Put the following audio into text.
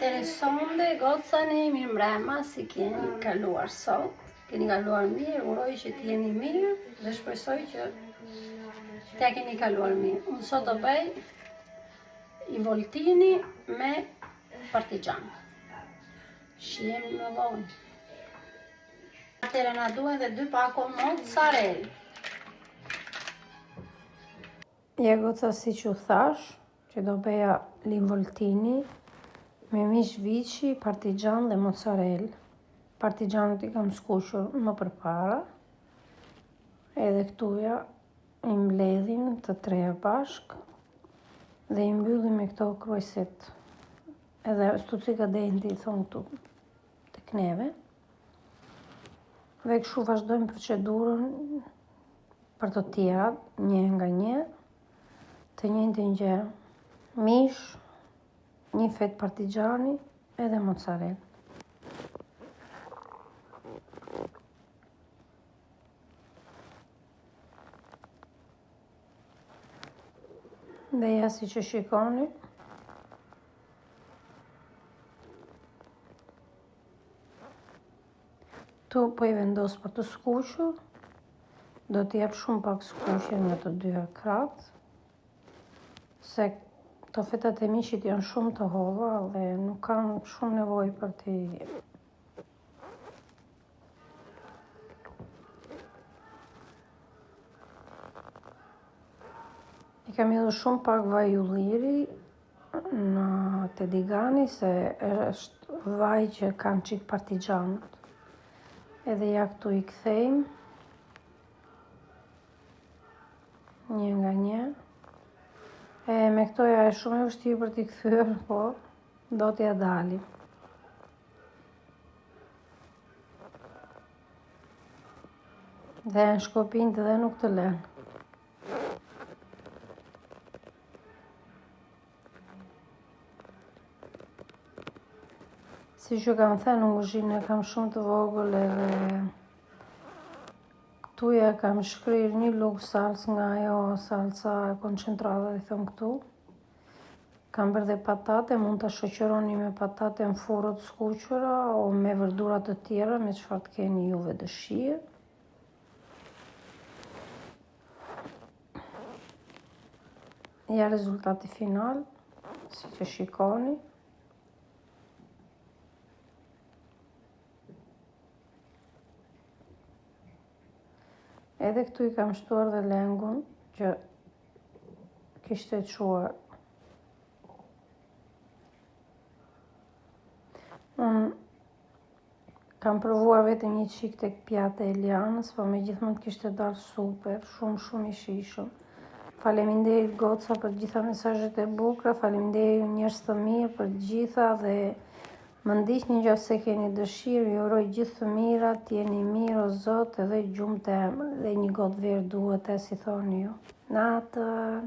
Atëre sonde, gocani, mirë mbrema, si keni kaluar sot. Keni kaluar mirë, uroj që t'jeni mirë dhe shpresoj që t'ja keni kaluar mirë. Unë sot do bëj i voltini me partigian. Shihem në vonë. Atëre na duhen dhe 2 pako mozzarella. Ja goca, si që thash, që do bëja l'involtini me mish viçi, partigian dhe mozzarella. Partigianët i kam skuqur më përpara, edhe këtuja i mbledhim të treja bashk dhe i mbyllim me këto krojset, edhe stucika denti i thonë këtu tek neve. Dhe kështu vazhdojmë procedurën për të tjerat, një nga një, të njëjtën gjë, mish, një fet partigiani edhe mozzarella. Dhe ja, si që shikoni, tu po i vendos për të skuqur, do t'i jap shumë pak skuqje nga të dyja kratë, se këto fetat e mishit janë shumë të holla dhe nuk kanë shumë nevojë për t'i. I kam hedhur shumë pak vaj ulliri në tedigani, se është vaj që kanë qik partigianët. Edhe ja, këtu i kthejmë një nga një. Me këto ja e shumë e vështirë për t'i kthyer, po do t'ja dalim. Dhe në shkopin dhe nuk të lënë. Si që kam thënë, në kuzhinë e kam shumë të vogël, edhe këtuja kam shkrirë një lugë salcë nga ajo salca koncentrata, i thëmë këtu. Kam bërë dhe patate, mund të shoqëroni me patate në furrë të skuqura o me verdura të tjera, me çfarë të keni juve dëshirë. Ja rezultati final, si që shikoni. Edhe këtu i kam shtuar dhe lengun që kishte quar. Unë kam provuar vetëm një qik tek pjata e Elianës, po me gjithmonë kishte dalë super, shumë i shishëm. Faleminderit goca për gjitha mesazhet e bukura, faleminderit njerëz të mirë për gjitha dhe më ndiqni nëse keni dëshirë, ju uroj gjithë të mirat, t'jeni mirë o Zot, edhe gjumë të emër, dhe një gotë verë duhet, si thoni ju. Natën!